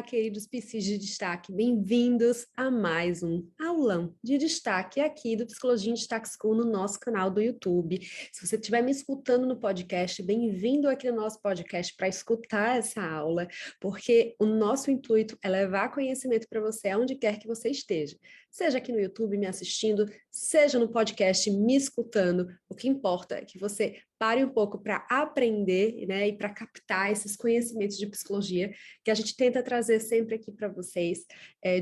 Olá, queridos psis de destaque, bem-vindos a mais um aulão de destaque aqui do Psicologia em Destaque School no nosso canal do YouTube. Se você estiver me escutando no podcast, bem-vindo aqui no nosso podcast para escutar essa aula, porque o nosso intuito é levar conhecimento para você aonde quer que você esteja, seja aqui no YouTube me assistindo, seja no podcast me escutando. O que importa é que você pare um pouco para aprender, né, e para captar esses conhecimentos de psicologia que a gente tenta trazer sempre aqui para vocês,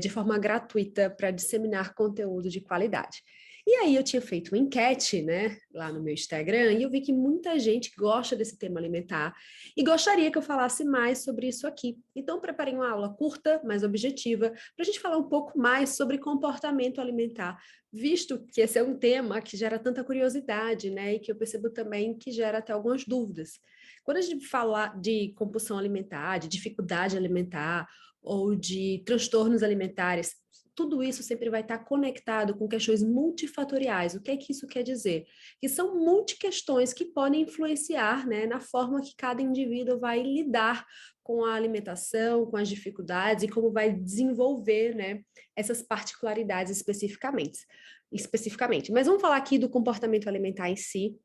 de forma gratuita, para disseminar conteúdo de qualidade. E aí eu tinha feito uma enquete, né, lá no meu Instagram, e eu vi que muita gente gosta desse tema alimentar e gostaria que eu falasse mais sobre isso aqui. Então, preparei uma aula curta, mais objetiva, para a gente falar um pouco mais sobre comportamento alimentar, visto que esse é um tema que gera tanta curiosidade, né, e que eu percebo também que gera até algumas dúvidas. Quando a gente fala de compulsão alimentar, de dificuldade alimentar ou de transtornos alimentares, tudo isso sempre vai estar conectado com questões multifatoriais. O que é que isso quer dizer? Que são multi-questões que podem influenciar, né, na forma que cada indivíduo vai lidar com a alimentação, com as dificuldades e como vai desenvolver, né, essas particularidades especificamente. Mas vamos falar aqui do comportamento alimentar em si,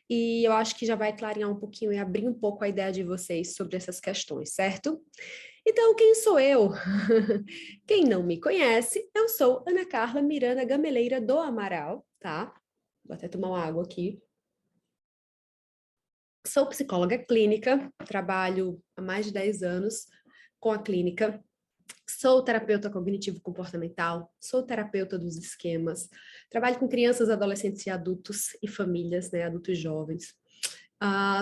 e eu acho que já vai clarear um pouquinho e abrir um pouco a ideia de vocês sobre essas questões, certo? Então, quem sou eu? Quem não me conhece, eu sou Ana Carla Miranda Gameleira do Amaral, tá? Vou até tomar uma água aqui. Sou psicóloga clínica, trabalho há mais de 10 anos com a clínica. Sou terapeuta cognitivo-comportamental, sou terapeuta dos esquemas, trabalho com crianças, adolescentes e adultos e famílias, né, adultos e jovens.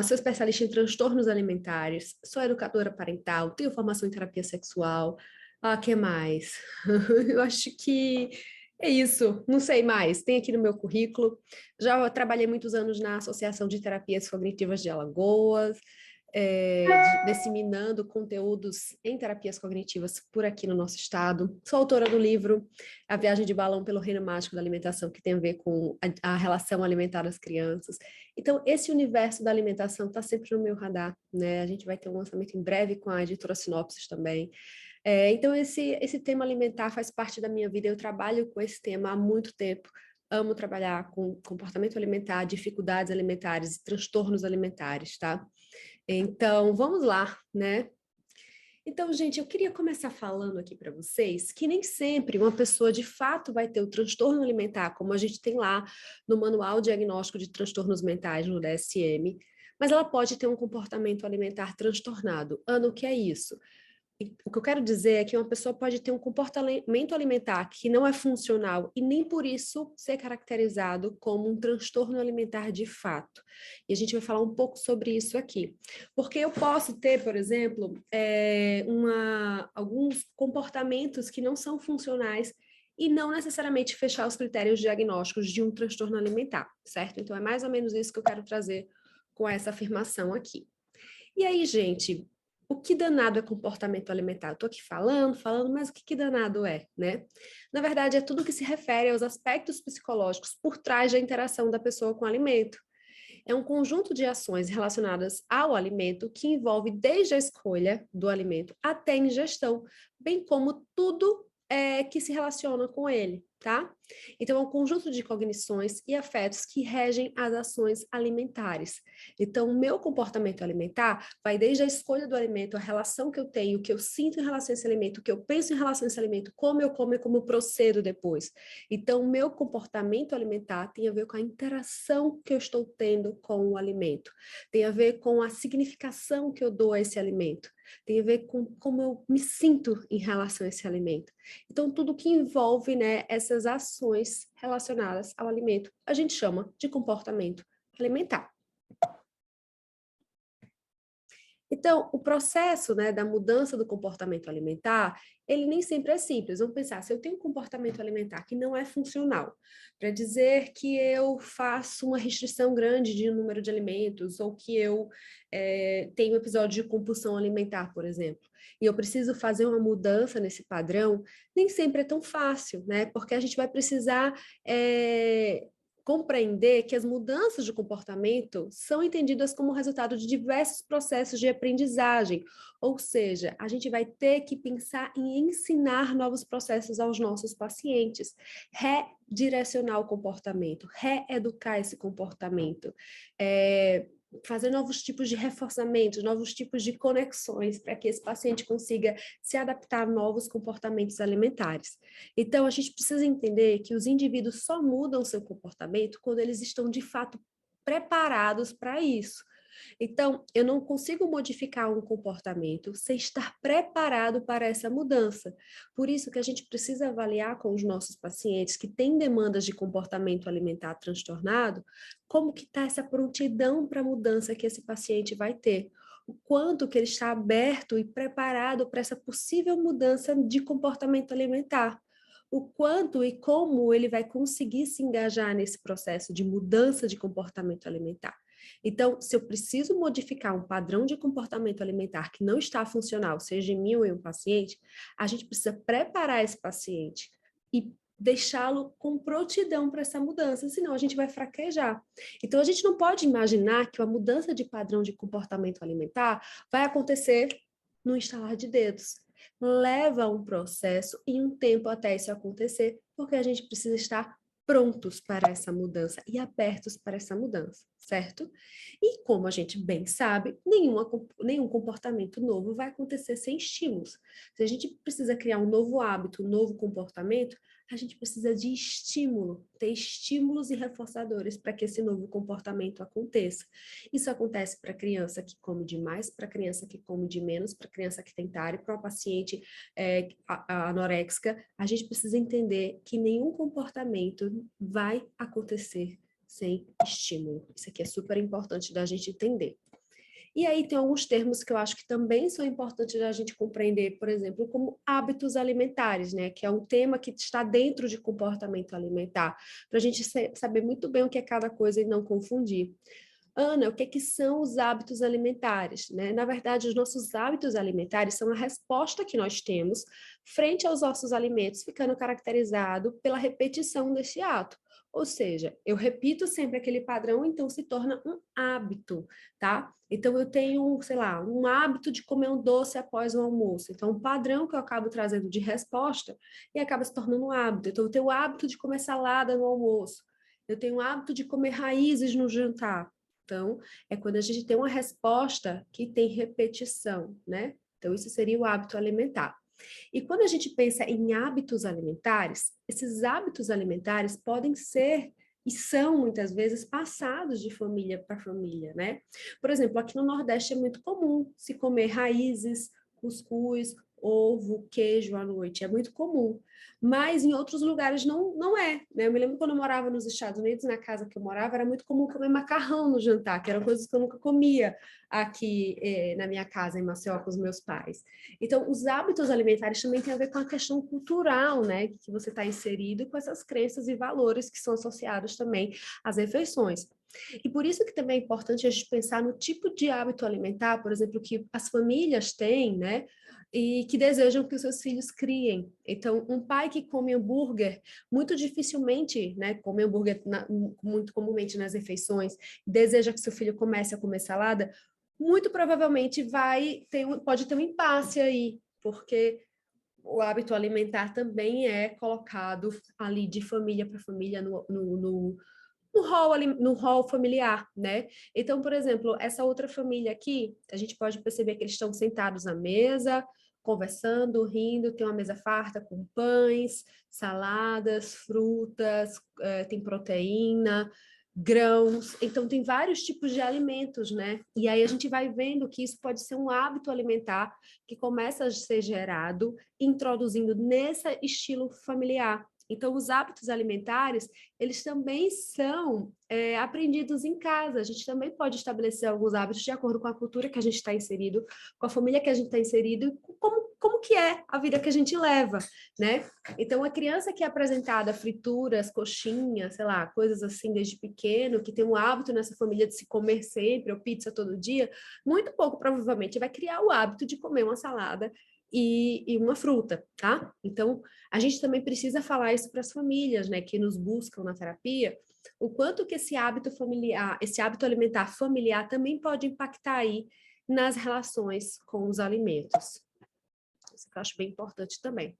Sou especialista em transtornos alimentares, sou educadora parental, tenho formação em terapia sexual. Que mais? Eu acho que é isso, não sei mais. Tem aqui no meu currículo. Já trabalhei muitos anos na Associação de Terapias Cognitivas de Alagoas, disseminando conteúdos em terapias cognitivas por aqui no nosso estado. Sou autora do livro A Viagem de Balão pelo Reino Mágico da Alimentação, que tem a ver com a relação alimentar das crianças. Então, esse universo da alimentação está sempre no meu radar, né? A gente vai ter um lançamento em breve com a editora Sinopsis também. Então, esse tema alimentar faz parte da minha vida, eu trabalho com esse tema há muito tempo. Amo trabalhar com comportamento alimentar, dificuldades alimentares e transtornos alimentares, tá? Então, vamos lá, né? Então, gente, eu queria começar falando aqui para vocês que nem sempre uma pessoa de fato vai ter o transtorno alimentar, como a gente tem lá no Manual Diagnóstico de Transtornos Mentais, no DSM, mas ela pode ter um comportamento alimentar transtornado. Ana, o que é isso? O que eu quero dizer é que uma pessoa pode ter um comportamento alimentar que não é funcional e nem por isso ser caracterizado como um transtorno alimentar de fato. E a gente vai falar um pouco sobre isso aqui. Porque eu posso ter, por exemplo, alguns comportamentos que não são funcionais e não necessariamente fechar os critérios diagnósticos de um transtorno alimentar, certo? Então é mais ou menos isso que eu quero trazer com essa afirmação aqui. E aí, gente, o que danado é comportamento alimentar? Eu estou aqui falando, mas o que danado é, né? Na verdade, é tudo que se refere aos aspectos psicológicos por trás da interação da pessoa com o alimento. É um conjunto de ações relacionadas ao alimento que envolve desde a escolha do alimento até a ingestão, bem como tudo que se relaciona com ele, tá? Então, é um conjunto de cognições e afetos que regem as ações alimentares. Então, o meu comportamento alimentar vai desde a escolha do alimento, a relação que eu tenho, o que eu sinto em relação a esse alimento, o que eu penso em relação a esse alimento, como eu como e como eu procedo depois. Então, o meu comportamento alimentar tem a ver com a interação que eu estou tendo com o alimento, tem a ver com a significação que eu dou a esse alimento, tem a ver com como eu me sinto em relação a esse alimento. Então, tudo que envolve, né, essas ações relacionadas ao alimento, a gente chama de comportamento alimentar. Então, o processo, né, da mudança do comportamento alimentar, ele nem sempre é simples. Vamos pensar, se eu tenho um comportamento alimentar que não é funcional, para dizer que eu faço uma restrição grande de número de alimentos, ou que eu tenho um episódio de compulsão alimentar, por exemplo, e eu preciso fazer uma mudança nesse padrão, nem sempre é tão fácil, né? Porque a gente vai precisar compreender que as mudanças de comportamento são entendidas como resultado de diversos processos de aprendizagem, ou seja, a gente vai ter que pensar em ensinar novos processos aos nossos pacientes, redirecionar o comportamento, reeducar esse comportamento, fazer novos tipos de reforçamentos, novos tipos de conexões para que esse paciente consiga se adaptar a novos comportamentos alimentares. Então, a gente precisa entender que os indivíduos só mudam seu comportamento quando eles estão, de fato, preparados para isso. Então, eu não consigo modificar um comportamento sem estar preparado para essa mudança. Por isso que a gente precisa avaliar com os nossos pacientes que têm demandas de comportamento alimentar transtornado, como que está essa prontidão para a mudança que esse paciente vai ter. O quanto que ele está aberto e preparado para essa possível mudança de comportamento alimentar. O quanto e como ele vai conseguir se engajar nesse processo de mudança de comportamento alimentar. Então, se eu preciso modificar um padrão de comportamento alimentar que não está funcional, seja em mim ou em um paciente, a gente precisa preparar esse paciente e deixá-lo com prontidão para essa mudança, senão a gente vai fraquejar. Então, a gente não pode imaginar que a mudança de padrão de comportamento alimentar vai acontecer no estalar de dedos. Leva um processo e um tempo até isso acontecer, porque a gente precisa estar prontos para essa mudança e abertos para essa mudança, certo? E como a gente bem sabe, nenhum comportamento novo vai acontecer sem estímulos. Se a gente precisa criar um novo hábito, um novo comportamento, a gente precisa de estímulo, ter estímulos e reforçadores para que esse novo comportamento aconteça. Isso acontece para a criança que come demais, para a criança que come de menos, para a criança que tem TARI, para o paciente anoréxica. A gente precisa entender que nenhum comportamento vai acontecer sem estímulo. Isso aqui é super importante da gente entender. E aí tem alguns termos que eu acho que também são importantes da gente compreender, por exemplo, como hábitos alimentares, né? Que é um tema que está dentro de comportamento alimentar, para a gente saber muito bem o que é cada coisa e não confundir. Ana, o que são os hábitos alimentares? Né? Na verdade, os nossos hábitos alimentares são a resposta que nós temos frente aos nossos alimentos, ficando caracterizado pela repetição desse ato. Ou seja, eu repito sempre aquele padrão, então se torna um hábito, tá? Então eu tenho, sei lá, um hábito de comer um doce após o almoço. Então, um padrão que eu acabo trazendo de resposta e acaba se tornando um hábito. Então, eu tenho o hábito de comer salada no almoço. Eu tenho o hábito de comer raízes no jantar. Então, é quando a gente tem uma resposta que tem repetição, né? Então, isso seria o hábito alimentar. E quando a gente pensa em hábitos alimentares, esses hábitos alimentares podem ser e são muitas vezes passados de família para família, né? Por exemplo, aqui no Nordeste é muito comum se comer raízes, cuscuz, ovo, queijo à noite, é muito comum. Mas em outros lugares não é, né? Eu me lembro quando eu morava nos Estados Unidos, na casa que eu morava, era muito comum comer macarrão no jantar, que eram coisas que eu nunca comia aqui na minha casa, em Maceió, com os meus pais. Então, os hábitos alimentares também têm a ver com a questão cultural, né? Que você está inserido com essas crenças e valores que são associados também às refeições. E por isso que também é importante a gente pensar no tipo de hábito alimentar, por exemplo, que as famílias têm, né? E que desejam que os seus filhos criem. Então, um pai que come hambúrguer, muito dificilmente, né, come hambúrguer muito comumente nas refeições, deseja que seu filho comece a comer salada, muito provavelmente pode ter um impasse aí, porque o hábito alimentar também é colocado ali de família para família no hall familiar, né? Então, por exemplo, essa outra família aqui, a gente pode perceber que eles estão sentados à mesa, conversando, rindo, tem uma mesa farta com pães, saladas, frutas, tem proteína, grãos, então tem vários tipos de alimentos, né? E aí a gente vai vendo que isso pode ser um hábito alimentar que começa a ser gerado, introduzindo nesse estilo familiar. Então, os hábitos alimentares, eles também são aprendidos em casa. A gente também pode estabelecer alguns hábitos de acordo com a cultura que a gente está inserido, com a família que a gente está inserido, e como que é a vida que a gente leva, né? Então, a criança que é apresentada frituras, coxinhas, sei lá, coisas assim desde pequeno, que tem um hábito nessa família de se comer sempre, ou pizza todo dia, muito pouco provavelmente vai criar o hábito de comer uma salada e uma fruta, tá? Então, a gente também precisa falar isso para as famílias, né, que nos buscam na terapia, o quanto que esse hábito familiar, esse hábito alimentar familiar também pode impactar aí nas relações com os alimentos. Isso que eu acho bem importante também.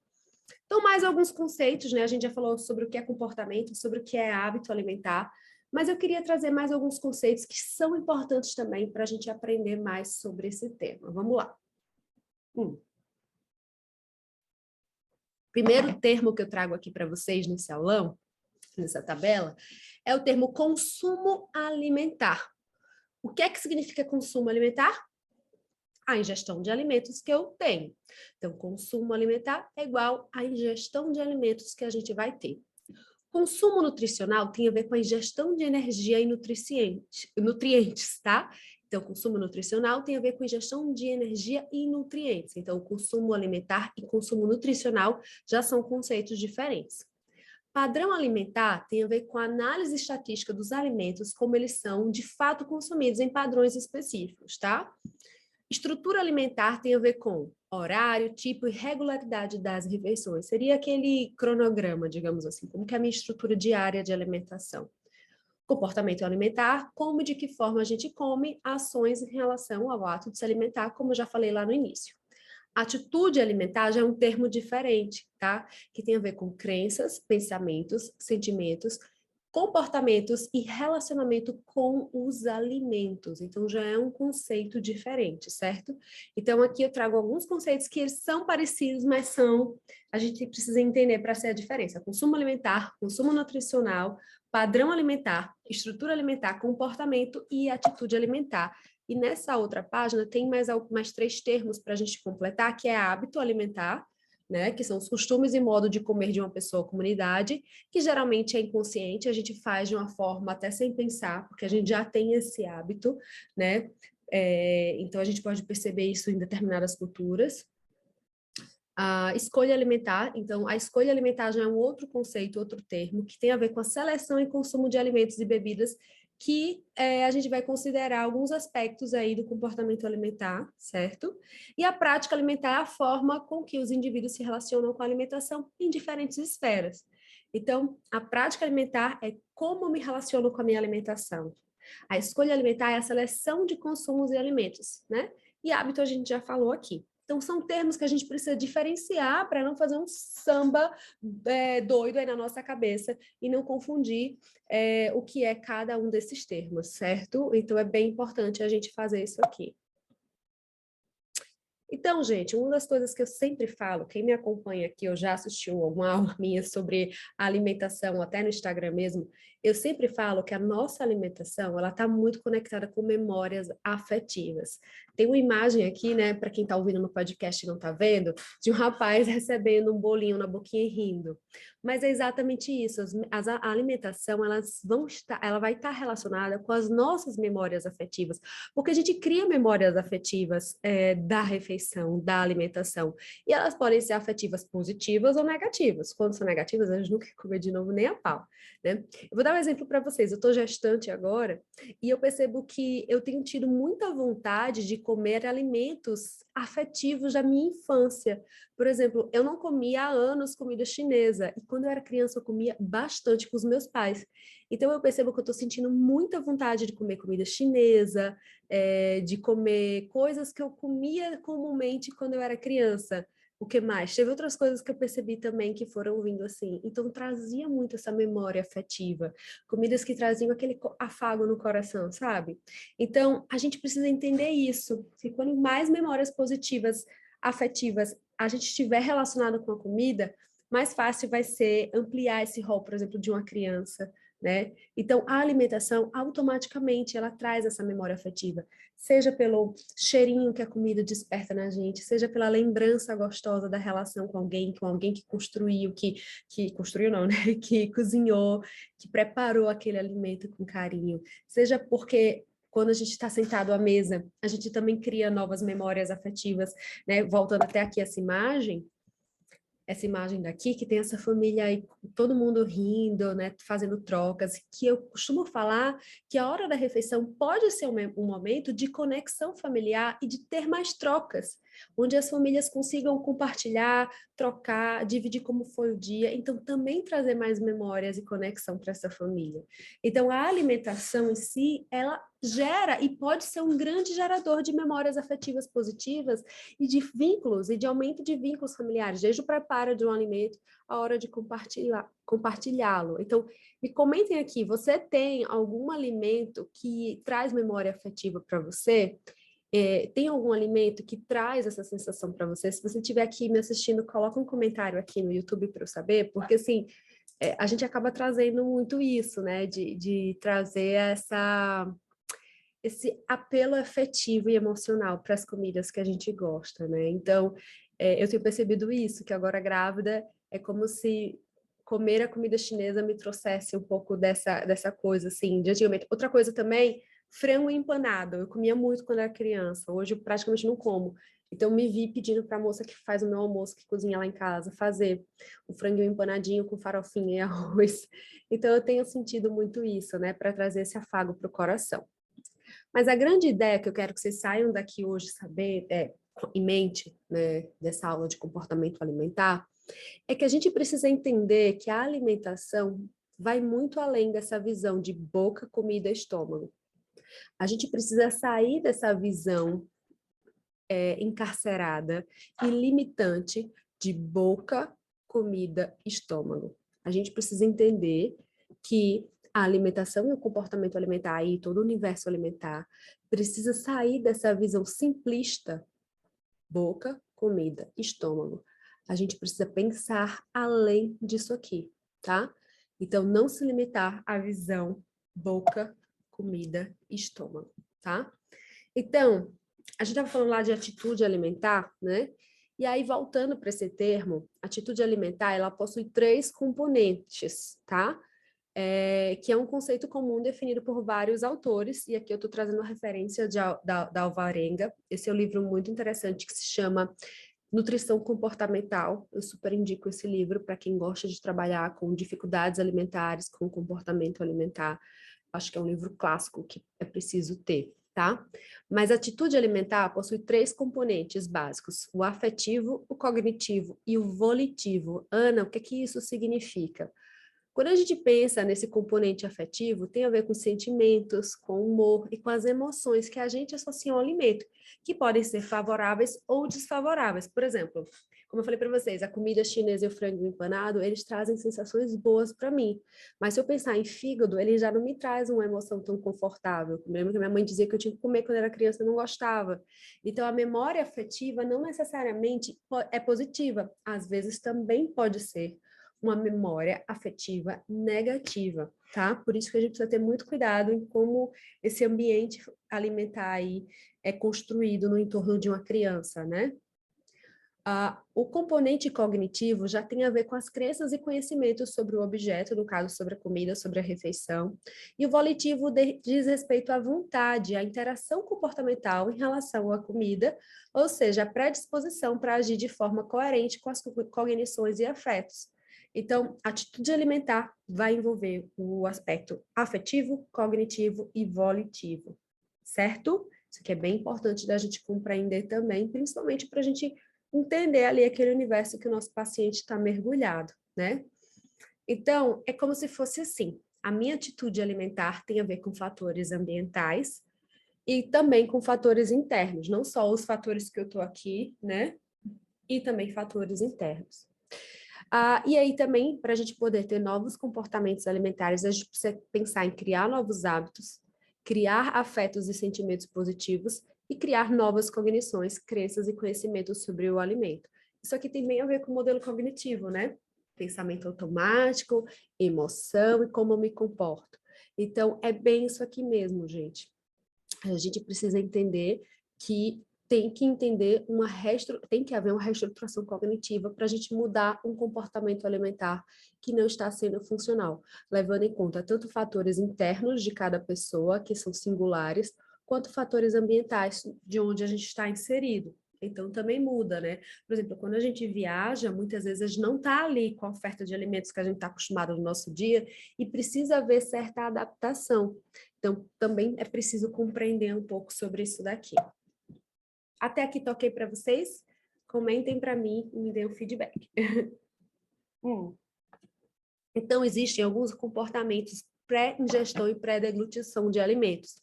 Então, mais alguns conceitos, né? A gente já falou sobre o que é comportamento, sobre o que é hábito alimentar, mas eu queria trazer mais alguns conceitos que são importantes também para a gente aprender mais sobre esse tema. Vamos lá. Primeiro termo que eu trago aqui para vocês nesse aulão, nessa tabela, é o termo consumo alimentar. O que é que significa consumo alimentar? A ingestão de alimentos que eu tenho. Então, consumo alimentar é igual à ingestão de alimentos que a gente vai ter. Consumo nutricional tem a ver com a ingestão de energia e nutrientes, tá? Então, consumo nutricional tem a ver com ingestão de energia e nutrientes. Então, consumo alimentar e consumo nutricional já são conceitos diferentes. Padrão alimentar tem a ver com a análise estatística dos alimentos, como eles são de fato consumidos em padrões específicos, tá? Estrutura alimentar tem a ver com horário, tipo e regularidade das refeições. Seria aquele cronograma, digamos assim, como que é a minha estrutura diária de alimentação. Comportamento alimentar, como e de que forma a gente come, ações em relação ao ato de se alimentar, como eu já falei lá no início. Atitude alimentar já é um termo diferente, tá? Que tem a ver com crenças, pensamentos, sentimentos, comportamentos e relacionamento com os alimentos. Então, já é um conceito diferente, certo? Então, aqui eu trago alguns conceitos que eles são parecidos, mas a gente precisa entender para ser a diferença. Consumo alimentar, consumo nutricional, padrão alimentar, estrutura alimentar, comportamento e atitude alimentar. E nessa outra página tem mais 3 termos para a gente completar, que é hábito alimentar, né, que são os costumes e modo de comer de uma pessoa ou comunidade, que geralmente é inconsciente, a gente faz de uma forma até sem pensar, porque a gente já tem esse hábito, né? Então a gente pode perceber isso em determinadas culturas. A escolha alimentar, então a escolha alimentar já é um outro conceito, outro termo, que tem a ver com a seleção e consumo de alimentos e bebidas, que a gente vai considerar alguns aspectos aí do comportamento alimentar, certo? E a prática alimentar é a forma com que os indivíduos se relacionam com a alimentação em diferentes esferas. Então, a prática alimentar é como eu me relaciono com a minha alimentação. A escolha alimentar é a seleção de consumos e alimentos, né? E hábito a gente já falou aqui. Então, são termos que a gente precisa diferenciar para não fazer um samba doido aí na nossa cabeça e não confundir o que é cada um desses termos, certo? Então, é bem importante a gente fazer isso aqui. Então, gente, uma das coisas que eu sempre falo, quem me acompanha aqui, eu já assistiu alguma aula minha sobre alimentação, até no Instagram mesmo, eu sempre falo que a nossa alimentação, ela está muito conectada com memórias afetivas. Tem uma imagem aqui, né, para quem está ouvindo no podcast e não está vendo, de um rapaz recebendo um bolinho na boquinha e rindo. Mas é exatamente isso, a alimentação, ela vai estar relacionada com as nossas memórias afetivas, porque a gente cria memórias afetivas da refeição, da alimentação, e elas podem ser afetivas positivas ou negativas. Quando são negativas, a gente não quer comer de novo nem a pau, né? Eu vou dar um exemplo para vocês. Eu estou gestante agora e eu percebo que eu tenho tido muita vontade de comer alimentos afetivos da minha infância. Por exemplo, eu não comia há anos comida chinesa e quando eu era criança eu comia bastante com os meus pais. Então eu percebo que eu estou sentindo muita vontade de comer comida chinesa, de comer coisas que eu comia comumente quando eu era criança. O que mais? Teve outras coisas que eu percebi também que foram vindo assim. Então, trazia muito essa memória afetiva. Comidas que traziam aquele afago no coração, sabe? Então, a gente precisa entender isso. Que quando mais memórias positivas, afetivas, a gente estiver relacionado com a comida, mais fácil vai ser ampliar esse rol, por exemplo, de uma criança, né? Então, a alimentação, automaticamente, ela traz essa memória afetiva, seja pelo cheirinho que a comida desperta na gente, seja pela lembrança gostosa da relação com alguém que construiu, que construiu não, né? Que cozinhou, que preparou aquele alimento com carinho, seja porque quando a gente está sentado à mesa, a gente também cria novas memórias afetivas, né? Voltando até aqui essa imagem daqui, que tem essa família aí, todo mundo rindo, né, fazendo trocas, que eu costumo falar que a hora da refeição pode ser um momento de conexão familiar e de ter mais trocas. onde as famílias consigam compartilhar, trocar, dividir como foi o dia, então também trazer mais memórias e conexão para essa família. Então a alimentação em si, ela gera e pode ser um grande gerador de memórias afetivas positivas e de vínculos e de aumento de vínculos familiares, desde o preparo de um alimento à hora de compartilhá-lo. Então, me comentem aqui, você tem algum alimento que traz memória afetiva para você? Tem algum alimento que traz essa sensação para você? Se você estiver aqui me assistindo, coloca um comentário aqui no YouTube para eu saber, porque assim, a gente acaba trazendo muito isso, né? De trazer esse apelo afetivo e emocional para as comidas que a gente gosta, né? Então, eu tenho percebido isso, que agora grávida é como se comer a comida chinesa me trouxesse um pouco dessa coisa, assim, de antigamente. Outra coisa também, frango empanado. Eu comia muito quando era criança, hoje eu praticamente não como. Então, me vi pedindo para a moça que faz o meu almoço, que cozinha lá em casa, fazer o frango empanadinho com farofinha e arroz. Então, eu tenho sentido muito isso, né, para trazer esse afago para o coração. Mas a grande ideia que eu quero que vocês saiam daqui hoje em mente, né, dessa aula de comportamento alimentar, é que a gente precisa entender que a alimentação vai muito além dessa visão de boca, comida, estômago. A gente precisa sair dessa visão encarcerada e limitante de boca, comida, estômago. A gente precisa entender que a alimentação e o comportamento alimentar e todo o universo alimentar precisa sair dessa visão simplista, boca, comida, estômago. A gente precisa pensar além disso aqui, tá? Então, não se limitar à visão boca, comida, estômago, tá? Então, a gente estava falando lá de atitude alimentar, né? E aí, voltando para esse termo, atitude alimentar, ela possui 3 componentes, tá? Que é um conceito comum definido por vários autores, e aqui eu estou trazendo a referência da Alvarenga. Esse é um livro muito interessante que se chama Nutrição Comportamental. Eu super indico esse livro para quem gosta de trabalhar com dificuldades alimentares, com comportamento alimentar. Acho que é um livro clássico que é preciso ter, tá? Mas a atitude alimentar possui 3 componentes básicos: o afetivo, o cognitivo e o volitivo. Ana, o que é que isso significa? Quando a gente pensa nesse componente afetivo, tem a ver com sentimentos, com humor e com as emoções que a gente associa ao alimento, que podem ser favoráveis ou desfavoráveis. Por exemplo, como eu falei para vocês, a comida chinesa e o frango empanado, eles trazem sensações boas para mim. Mas se eu pensar em fígado, ele já não me traz uma emoção tão confortável. Eu lembro que minha mãe dizia que eu tinha que comer quando era criança e não gostava. Então, a memória afetiva não necessariamente é positiva. Às vezes também pode ser uma memória afetiva negativa, tá? Por isso que a gente precisa ter muito cuidado em como esse ambiente alimentar aí é construído no entorno de uma criança, né? O componente cognitivo já tem a ver com as crenças e conhecimentos sobre o objeto, no caso, sobre a comida, sobre a refeição. E o volitivo diz respeito à vontade, à interação comportamental em relação à comida, ou seja, a predisposição para agir de forma coerente com as cognições e afetos. Então, a atitude alimentar vai envolver o aspecto afetivo, cognitivo e volitivo, certo? Isso aqui é bem importante da gente compreender também, principalmente para a gente entender ali aquele universo que o nosso paciente está mergulhado, né? Então, é como se fosse assim: a minha atitude alimentar tem a ver com fatores ambientais e também com fatores internos, não só os fatores que eu estou aqui, né? E também fatores internos. E aí também, para a gente poder ter novos comportamentos alimentares, a gente precisa pensar em criar novos hábitos, criar afetos e sentimentos positivos e criar novas cognições, crenças e conhecimentos sobre o alimento. Isso aqui tem bem a ver com o modelo cognitivo, né? Pensamento automático, emoção e como eu me comporto. Então, é bem isso aqui mesmo, gente. A gente precisa entender que tem que haver uma reestruturação cognitiva para a gente mudar um comportamento alimentar que não está sendo funcional, levando em conta tanto fatores internos de cada pessoa, que são singulares, quanto fatores ambientais de onde a gente está inserido. Então, também muda, né? Por exemplo, quando a gente viaja, muitas vezes a gente não está ali com a oferta de alimentos que a gente está acostumado no nosso dia e precisa haver certa adaptação. Então, também é preciso compreender um pouco sobre isso daqui. Até aqui toquei para vocês? Comentem para mim e me deem um feedback. Então, existem alguns comportamentos pré-ingestão e pré-deglutição de alimentos.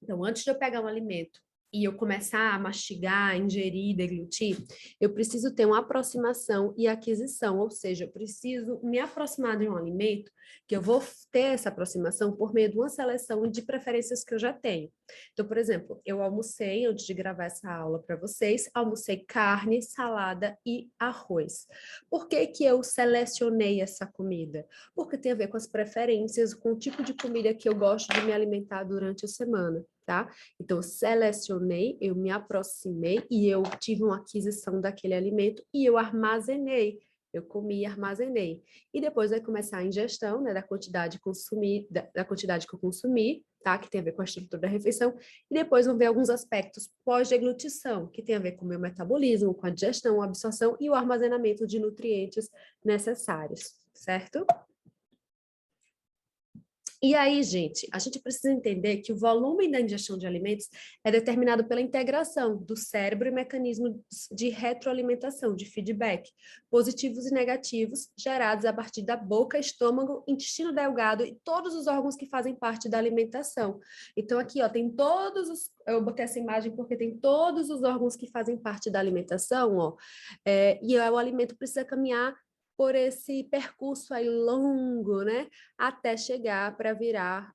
Então, antes de eu pegar um alimento e eu começar a mastigar, ingerir, deglutir, eu preciso ter uma aproximação e aquisição, ou seja, eu preciso me aproximar de um alimento, que eu vou ter essa aproximação por meio de uma seleção de preferências que eu já tenho. Então, por exemplo, eu almocei, antes de gravar essa aula para vocês, almocei carne, salada e arroz. Por que que eu selecionei essa comida? Porque tem a ver com as preferências, com o tipo de comida que eu gosto de me alimentar durante a semana. Tá? Então, eu selecionei, eu me aproximei e eu tive uma aquisição daquele alimento e eu armazenei. Eu comi e armazenei. E depois vai começar a ingestão, né, da quantidade da quantidade que eu consumi, tá? Que tem a ver com a estrutura da refeição. E depois vão ver alguns aspectos pós-deglutição, que tem a ver com o meu metabolismo, com a digestão, a absorção e o armazenamento de nutrientes necessários, certo? E aí, gente, a gente precisa entender que o volume da ingestão de alimentos é determinado pela integração do cérebro e mecanismos de retroalimentação, de feedback, positivos e negativos, gerados a partir da boca, estômago, intestino delgado e todos os órgãos que fazem parte da alimentação. Então, aqui, ó, tem todos os... Eu botei essa imagem porque tem todos os órgãos que fazem parte da alimentação, ó. E o alimento precisa caminhar por esse percurso aí longo, né, até chegar para virar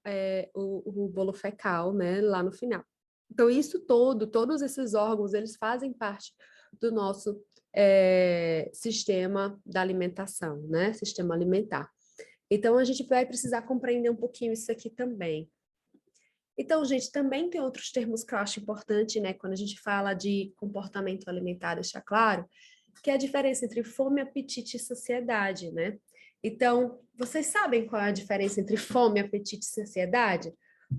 o bolo fecal, né, lá no final. Então, isso todos esses órgãos, eles fazem parte do nosso sistema da alimentação, né, sistema alimentar. Então, a gente vai precisar compreender um pouquinho isso aqui também. Então, gente, também tem outros termos que eu acho importante, né, quando a gente fala de comportamento alimentar, deixar claro, que é a diferença entre fome, apetite e saciedade, né? Então, vocês sabem qual é a diferença entre fome, apetite e saciedade?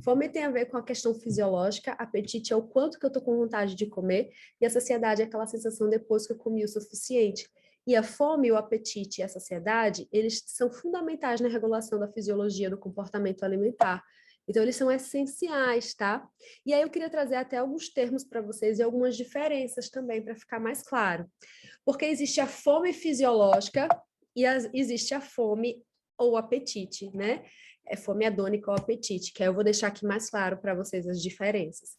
Fome tem a ver com a questão fisiológica, apetite é o quanto que eu tô com vontade de comer, e a saciedade é aquela sensação depois que eu comi o suficiente. E a fome, o apetite e a saciedade, eles são fundamentais na regulação da fisiologia do comportamento alimentar. Então, eles são essenciais, tá? E aí eu queria trazer até alguns termos para vocês e algumas diferenças também, para ficar mais claro. Porque existe a fome fisiológica e existe a fome ou apetite, né? É fome hedônica ou apetite, que aí eu vou deixar aqui mais claro para vocês as diferenças.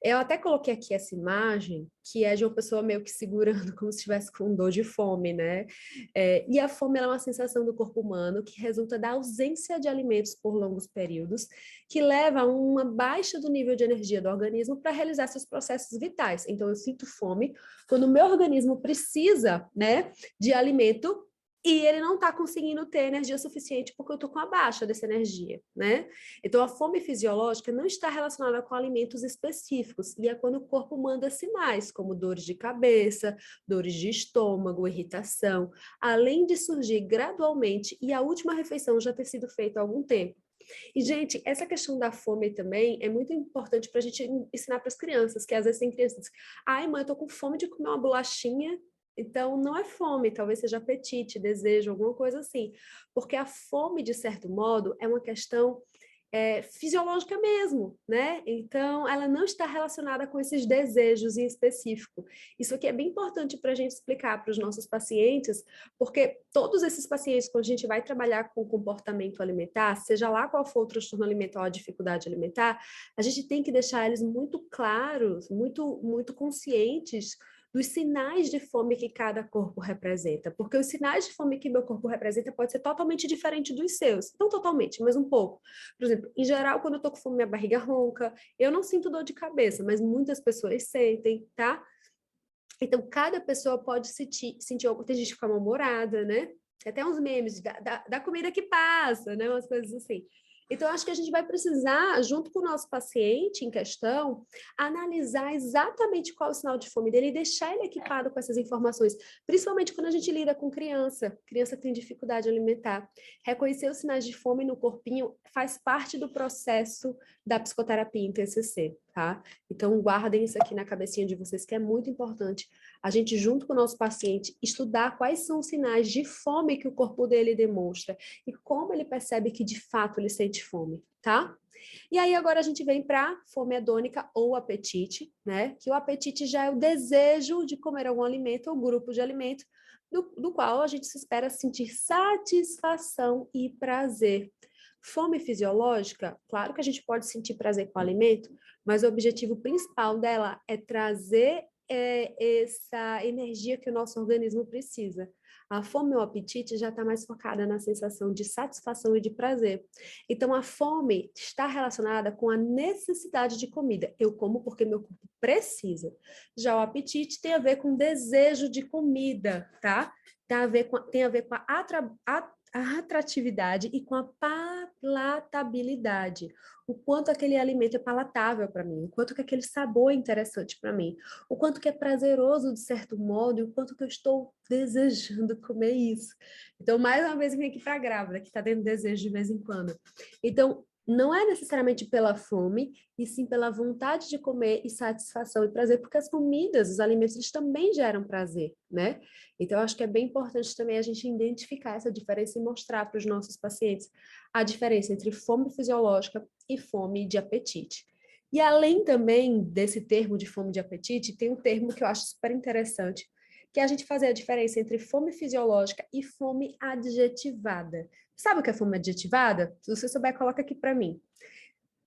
Eu até coloquei aqui essa imagem, que é de uma pessoa meio que segurando, como se estivesse com dor de fome, né? E a fome é uma sensação do corpo humano que resulta da ausência de alimentos por longos períodos, que leva a uma baixa do nível de energia do organismo para realizar seus processos vitais. Então, eu sinto fome quando o meu organismo precisa, né, de alimento e ele não está conseguindo ter energia suficiente porque eu estou com a baixa dessa energia, né? Então, a fome fisiológica não está relacionada com alimentos específicos, e é quando o corpo manda sinais, como dores de cabeça, dores de estômago, irritação, além de surgir gradualmente e a última refeição já ter sido feita há algum tempo. E, gente, essa questão da fome também é muito importante para a gente ensinar para as crianças, que às vezes tem crianças que dizem, ai, mãe, eu tô com fome de comer uma bolachinha. Então, não é fome, talvez seja apetite, desejo, alguma coisa assim. Porque a fome, de certo modo, é uma questão fisiológica mesmo, né? Então, ela não está relacionada com esses desejos em específico. Isso aqui é bem importante para a gente explicar para os nossos pacientes, porque todos esses pacientes, quando a gente vai trabalhar com comportamento alimentar, seja lá qual for o transtorno alimentar ou a dificuldade alimentar, a gente tem que deixar eles muito claros, muito conscientes dos sinais de fome que cada corpo representa, porque os sinais de fome que meu corpo representa pode ser totalmente diferente dos seus, não totalmente, mas um pouco. Por exemplo, em geral, quando eu tô com fome, minha barriga ronca, eu não sinto dor de cabeça, mas muitas pessoas sentem, tá? Então, cada pessoa pode sentir algo, tem gente que fica mal-humorada, né? Tem até uns memes da comida que passa, né? Umas coisas assim. Então, acho que a gente vai precisar, junto com o nosso paciente em questão, analisar exatamente qual é o sinal de fome dele e deixar ele equipado com essas informações, principalmente quando a gente lida com criança que tem dificuldade alimentar. Reconhecer os sinais de fome no corpinho faz parte do processo da psicoterapia em TCC, tá? Então, guardem isso aqui na cabecinha de vocês, que é muito importante A gente, junto com o nosso paciente, estudar quais são os sinais de fome que o corpo dele demonstra e como ele percebe que, de fato, ele sente fome, tá? E aí, agora a gente vem para fome hedônica ou apetite, né? Que o apetite já é o desejo de comer algum alimento ou grupo de alimento do qual a gente se espera sentir satisfação e prazer. Fome fisiológica, claro que a gente pode sentir prazer com o alimento, mas o objetivo principal dela é trazer essa energia que o nosso organismo precisa. A fome ou apetite já está mais focada na sensação de satisfação e de prazer. Então, a fome está relacionada com a necessidade de comida. Eu como porque meu corpo precisa. Já o apetite tem a ver com desejo de comida, tá? Tem a ver com a atratividade e com a palatabilidade. O quanto aquele alimento é palatável para mim, o quanto que aquele sabor é interessante para mim, o quanto que é prazeroso de certo modo e o quanto que eu estou desejando comer isso. Então, mais uma vez, eu vim aqui para a grávida, que está tendo desejo de vez em quando. Então, não é necessariamente pela fome, e sim pela vontade de comer e satisfação e prazer, porque as comidas, os alimentos, eles também geram prazer, né? Então, eu acho que é bem importante também a gente identificar essa diferença e mostrar para os nossos pacientes a diferença entre fome fisiológica e fome de apetite. E além também desse termo de fome de apetite, tem um termo que eu acho super interessante, que é a gente fazer a diferença entre fome fisiológica e fome adjetivada. Sabe o que é fome adjetivada? Se você souber, coloca aqui para mim.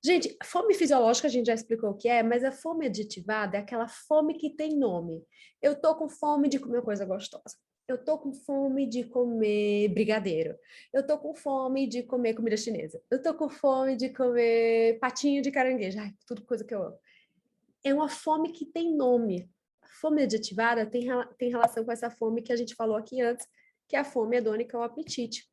Gente, fome fisiológica a gente já explicou o que é, mas a fome adjetivada é aquela fome que tem nome. Eu tô com fome de comer coisa gostosa. Eu tô com fome de comer brigadeiro. Eu tô com fome de comer comida chinesa. Eu tô com fome de comer patinho de caranguejo. Ai, tudo coisa que eu amo. É uma fome que tem nome. A fome adjetivada tem relação com essa fome que a gente falou aqui antes, que é a fome hedônica ou apetite.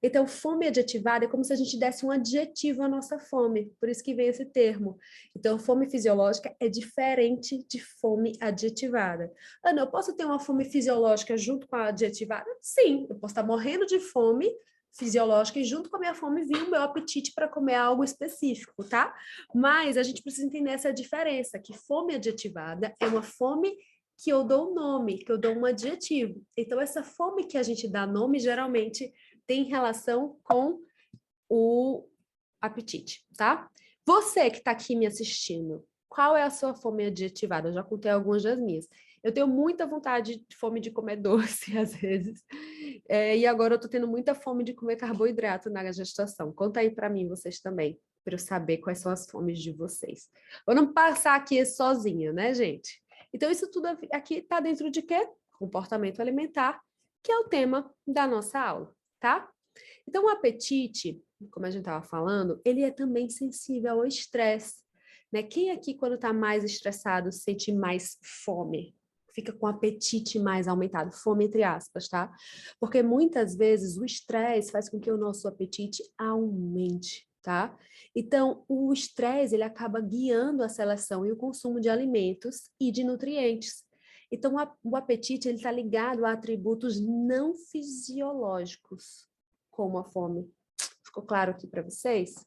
Então, fome adjetivada é como se a gente desse um adjetivo à nossa fome, por isso que vem esse termo. Então, fome fisiológica é diferente de fome adjetivada. Ana, eu posso ter uma fome fisiológica junto com a adjetivada? Sim, eu posso estar morrendo de fome fisiológica e junto com a minha fome vir o meu apetite para comer algo específico, tá? Mas a gente precisa entender essa diferença, que fome adjetivada é uma fome que eu dou um nome, que eu dou um adjetivo. Então, essa fome que a gente dá nome, geralmente, tem relação com o apetite, tá? Você que está aqui me assistindo, qual é a sua fome adjetivada? Eu já contei algumas das minhas. Eu tenho muita vontade de fome de comer doce, às vezes. E agora eu tô tendo muita fome de comer carboidrato na gestação. Conta aí para mim, vocês também, para eu saber quais são as fomes de vocês. Eu não passar aqui sozinha, né, gente? Então, isso tudo aqui está dentro de quê? Comportamento alimentar, que é o tema da nossa aula, tá? Então, o apetite, como a gente estava falando, ele é também sensível ao estresse, né? Quem aqui, quando está mais estressado, sente mais fome? Fica com o apetite mais aumentado, fome entre aspas, tá? Porque muitas vezes o estresse faz com que o nosso apetite aumente, tá? Então, o estresse, ele acaba guiando a seleção e o consumo de alimentos e de nutrientes. Então, o apetite, ele está ligado a atributos não fisiológicos, como a fome. Ficou claro aqui para vocês?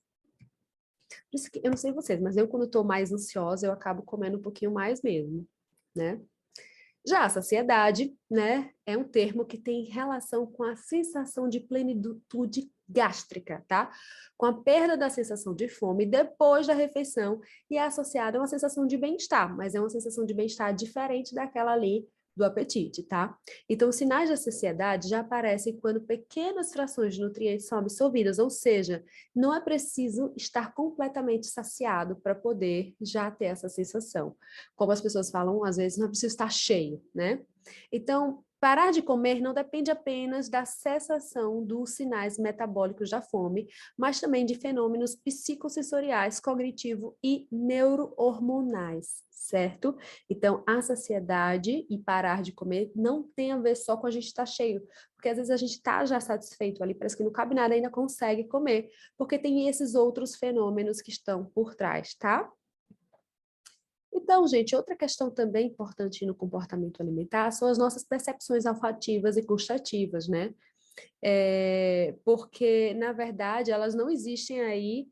Por isso que, eu não sei vocês, mas eu, quando estou mais ansiosa, eu acabo comendo um pouquinho mais mesmo, né? Já a saciedade, né, é um termo que tem relação com a sensação de plenitude gástrica, tá? Com a perda da sensação de fome depois da refeição e é associada a uma sensação de bem-estar, mas é uma sensação de bem-estar diferente daquela ali do apetite, tá? Então, os sinais da saciedade já aparecem quando pequenas frações de nutrientes são absorvidas, ou seja, não é preciso estar completamente saciado para poder já ter essa sensação. Como as pessoas falam, às vezes não é preciso estar cheio, né? Então, parar de comer não depende apenas da cessação dos sinais metabólicos da fome, mas também de fenômenos psicossensoriais, cognitivo e neurohormonais, certo? Então, a saciedade e parar de comer não tem a ver só com a gente estar cheio, porque às vezes a gente está já satisfeito ali, parece que não cabe nada, ainda consegue comer, porque tem esses outros fenômenos que estão por trás, tá? Então, gente, outra questão também importante no comportamento alimentar são as nossas percepções olfativas e gustativas, né? Porque, na verdade, elas não existem aí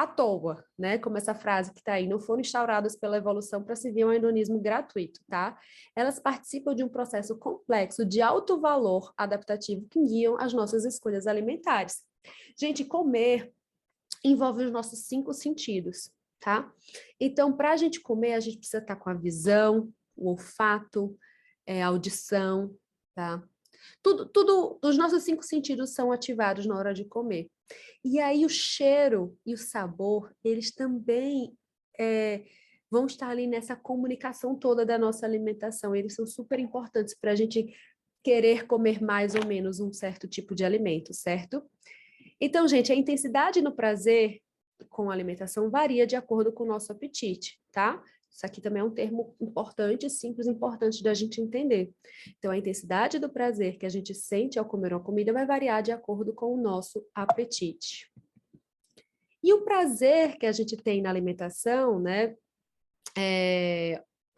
à toa, né? Como essa frase que está aí, não foram instauradas pela evolução para servir um hedonismo gratuito, tá? Elas participam de um processo complexo de alto valor adaptativo que guiam as nossas escolhas alimentares. Gente, comer envolve os nossos 5 sentidos, tá? Então, para a gente comer, a gente precisa estar com a visão, o olfato, a audição, tá? Tudo, os nossos 5 sentidos são ativados na hora de comer. E aí o cheiro e o sabor, eles também vão estar ali nessa comunicação toda da nossa alimentação. Eles são super importantes para a gente querer comer mais ou menos um certo tipo de alimento, certo? Então, gente, a intensidade no prazer com a alimentação varia de acordo com o nosso apetite, tá? Isso aqui também é um termo importante, simples, importante da gente entender. Então, a intensidade do prazer que a gente sente ao comer uma comida vai variar de acordo com o nosso apetite. E o prazer que a gente tem na alimentação, né,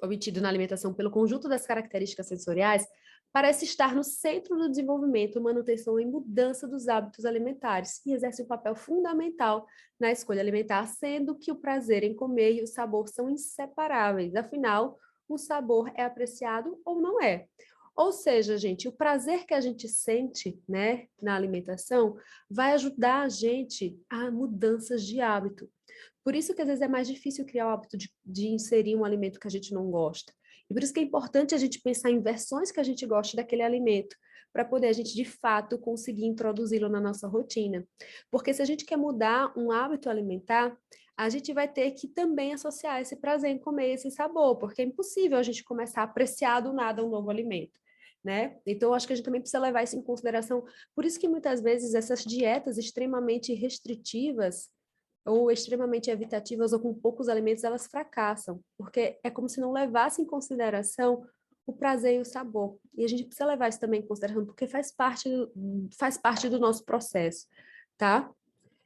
obtido na alimentação pelo conjunto das características sensoriais, parece estar no centro do desenvolvimento, manutenção e mudança dos hábitos alimentares e exerce um papel fundamental na escolha alimentar, sendo que o prazer em comer e o sabor são inseparáveis. Afinal, o sabor é apreciado ou não é. Ou seja, gente, o prazer que a gente sente, né, na alimentação vai ajudar a gente a mudanças de hábito. Por isso que às vezes é mais difícil criar o hábito de inserir um alimento que a gente não gosta. E por isso que é importante a gente pensar em versões que a gente goste daquele alimento, para poder a gente, de fato, conseguir introduzi-lo na nossa rotina. Porque se a gente quer mudar um hábito alimentar, a gente vai ter que também associar esse prazer em comer esse sabor, porque é impossível a gente começar a apreciar do nada um novo alimento. Né? Então, acho que a gente também precisa levar isso em consideração. Por isso que muitas vezes essas dietas extremamente restritivas ou extremamente evitativas ou com poucos alimentos, elas fracassam, porque é como se não levasse em consideração o prazer e o sabor. E a gente precisa levar isso também em consideração, porque faz parte do nosso processo, tá?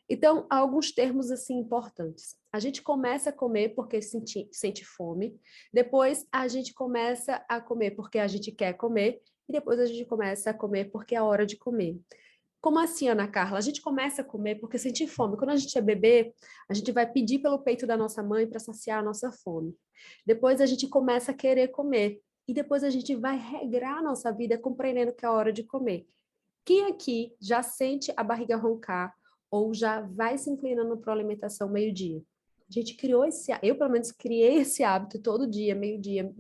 Então, há alguns termos assim importantes. A gente começa a comer porque sente fome, depois a gente começa a comer porque a gente quer comer, e depois a gente começa a comer porque é a hora de comer. Como assim, Ana Carla? A gente começa a comer porque sente fome. Quando a gente é bebê, a gente vai pedir pelo peito da nossa mãe para saciar a nossa fome. Depois a gente começa a querer comer. E depois a gente vai regrar a nossa vida compreendendo que é a hora de comer. Quem aqui já sente a barriga roncar ou já vai se inclinando para a alimentação meio-dia? A gente criou eu pelo menos criei esse hábito todo dia, meio-dia,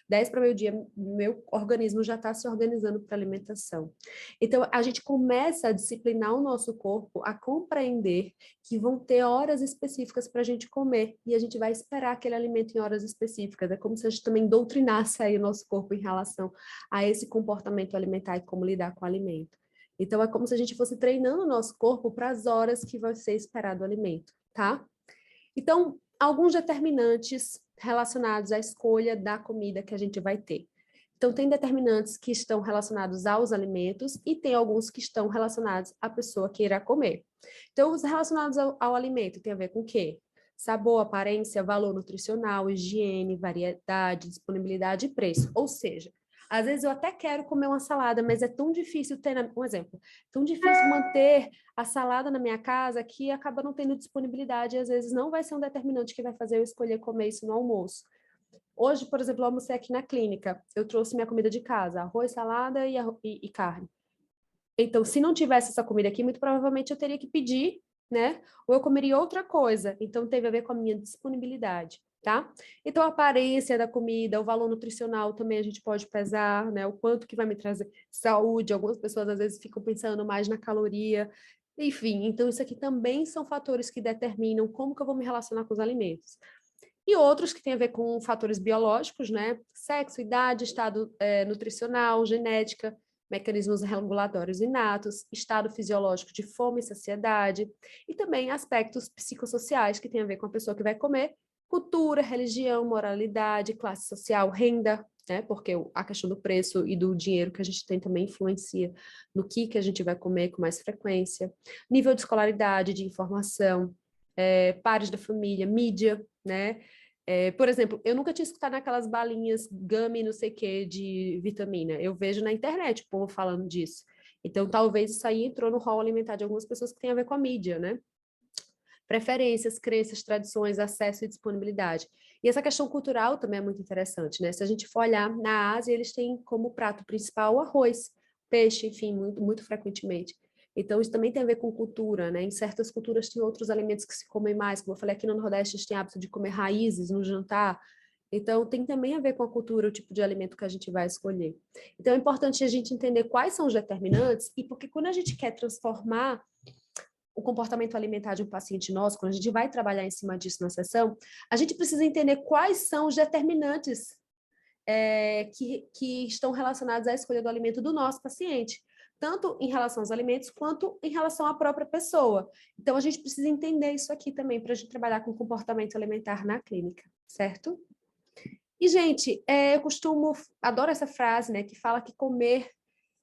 10 para meio-dia, meu organismo já está se organizando para alimentação. Então, a gente começa a disciplinar o nosso corpo a compreender que vão ter horas específicas para a gente comer e a gente vai esperar aquele alimento em horas específicas. É como se a gente também doutrinasse aí o nosso corpo em relação a esse comportamento alimentar e como lidar com o alimento. Então, é como se a gente fosse treinando o nosso corpo para as horas que vai ser esperado o alimento, tá? Então, alguns determinantes relacionados à escolha da comida que a gente vai ter. Então, tem determinantes que estão relacionados aos alimentos e tem alguns que estão relacionados à pessoa que irá comer. Então, os relacionados ao alimento tem a ver com o quê? Sabor, aparência, valor nutricional, higiene, variedade, disponibilidade e preço. Ou seja, às vezes eu até quero comer uma salada, mas é tão difícil ter, um exemplo, tão difícil manter a salada na minha casa que acaba não tendo disponibilidade e às vezes não vai ser um determinante que vai fazer eu escolher comer isso no almoço. Hoje, por exemplo, eu almocei aqui na clínica, eu trouxe minha comida de casa, arroz, salada e carne. Então, se não tivesse essa comida aqui, muito provavelmente eu teria que pedir, né? Ou eu comeria outra coisa. Então, teve a ver com a minha disponibilidade, tá? Então, a aparência da comida, o valor nutricional também a gente pode pesar, né? O quanto que vai me trazer saúde. Algumas pessoas, às vezes, ficam pensando mais na caloria. Enfim, então isso aqui também são fatores que determinam como que eu vou me relacionar com os alimentos. E outros que têm a ver com fatores biológicos, né? Sexo, idade, estado nutricional, genética, mecanismos regulatórios inatos, estado fisiológico de fome e saciedade, e também aspectos psicossociais que têm a ver com a pessoa que vai comer, cultura, religião, moralidade, classe social, renda, né? Porque a questão do preço e do dinheiro que a gente tem também influencia no que a gente vai comer com mais frequência, nível de escolaridade, de informação, pares da família, mídia, né? Por exemplo, eu nunca tinha escutado aquelas balinhas gummy, não sei o que, de vitamina. Eu vejo na internet o povo falando disso. Então, talvez isso aí entrou no rol alimentar de algumas pessoas que tem a ver com a mídia, né? preferências, crenças, tradições, acesso e disponibilidade. E essa questão cultural também é muito interessante, né? Se a gente for olhar na Ásia, eles têm como prato principal o arroz, peixe, enfim, muito, muito frequentemente. Então, isso também tem a ver com cultura, né? Em certas culturas tem outros alimentos que se comem mais, como eu falei aqui no Nordeste, a gente tem hábito de comer raízes no jantar. Então, tem também a ver com a cultura, o tipo de alimento que a gente vai escolher. Então, é importante a gente entender quais são os determinantes, e porque quando a gente quer transformar o comportamento alimentar de um paciente nosso, quando a gente vai trabalhar em cima disso na sessão, a gente precisa entender quais são os determinantes que estão relacionados à escolha do alimento do nosso paciente, tanto em relação aos alimentos quanto em relação à própria pessoa. Então, a gente precisa entender isso aqui também para a gente trabalhar com comportamento alimentar na clínica, certo? E, gente, adoro essa frase, né, que fala que comer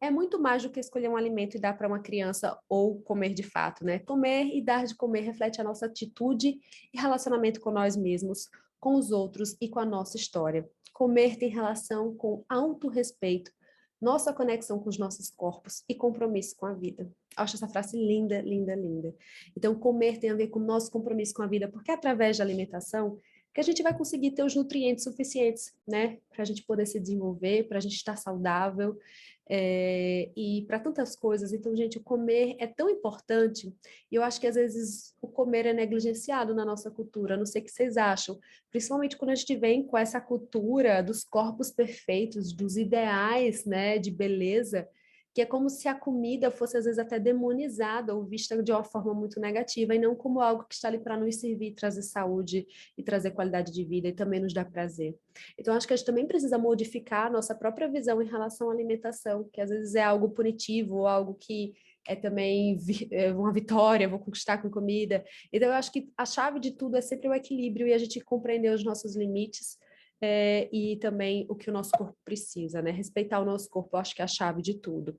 é muito mais do que escolher um alimento e dar para uma criança ou comer de fato, né? Comer e dar de comer reflete a nossa atitude e relacionamento com nós mesmos, com os outros e com a nossa história. Comer tem relação com autorrespeito, nossa conexão com os nossos corpos e compromisso com a vida. Acho essa frase linda, linda, linda. Então, comer tem a ver com o nosso compromisso com a vida, porque é através da alimentação que a gente vai conseguir ter os nutrientes suficientes, né? Para a gente poder se desenvolver, para a gente estar saudável, e para tantas coisas. Então, gente, o comer é tão importante, e eu acho que às vezes o comer é negligenciado na nossa cultura, não sei o que vocês acham, principalmente quando a gente vem com essa cultura dos corpos perfeitos, dos ideais, né, de beleza, que é como se a comida fosse às vezes até demonizada ou vista de uma forma muito negativa, e não como algo que está ali para nos servir, trazer saúde e trazer qualidade de vida e também nos dar prazer. Então, acho que a gente também precisa modificar a nossa própria visão em relação à alimentação, que às vezes é algo punitivo ou algo que é também uma vitória, vou conquistar com comida. Então, eu acho que a chave de tudo é sempre o equilíbrio e a gente compreender os nossos limites, e também o que o nosso corpo precisa, né? Respeitar o nosso corpo, eu acho que é a chave de tudo.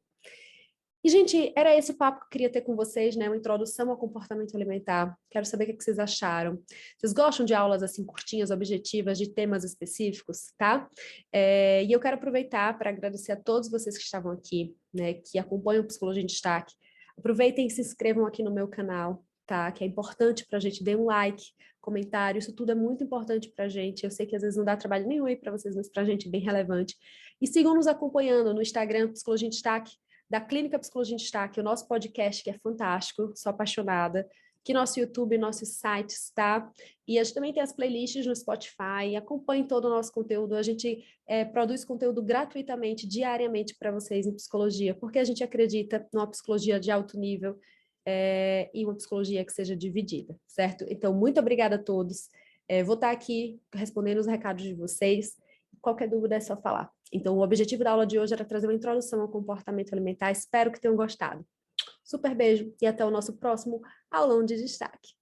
E, gente, era esse o papo que eu queria ter com vocês, né? Uma introdução ao comportamento alimentar. Quero saber o que vocês acharam. Vocês gostam de aulas, assim, curtinhas, objetivas, de temas específicos, tá? E eu quero aproveitar para agradecer a todos vocês que estavam aqui, né? Que acompanham o Psicologia em Destaque. Aproveitem e se inscrevam aqui no meu canal, tá? Que é importante para a gente. Dê um like, comentário, isso tudo é muito importante para a gente. Eu sei que às vezes não dá trabalho nenhum aí para vocês, mas para a gente é bem relevante. E sigam nos acompanhando no Instagram, Psicologia em Destaque, da Clínica Psicologia em Destaque, o nosso podcast, que é fantástico, sou apaixonada, aqui nosso YouTube, nossos sites, tá? E a gente também tem as playlists no Spotify, acompanhe todo o nosso conteúdo, a gente produz conteúdo gratuitamente, diariamente para vocês em psicologia, porque a gente acredita numa psicologia de alto nível, e uma psicologia que seja dividida, certo? Então, muito obrigada a todos, vou estar aqui respondendo os recados de vocês, qualquer dúvida é só falar. Então, o objetivo da aula de hoje era trazer uma introdução ao comportamento alimentar. Espero que tenham gostado. Super beijo e até o nosso próximo aulão de destaque.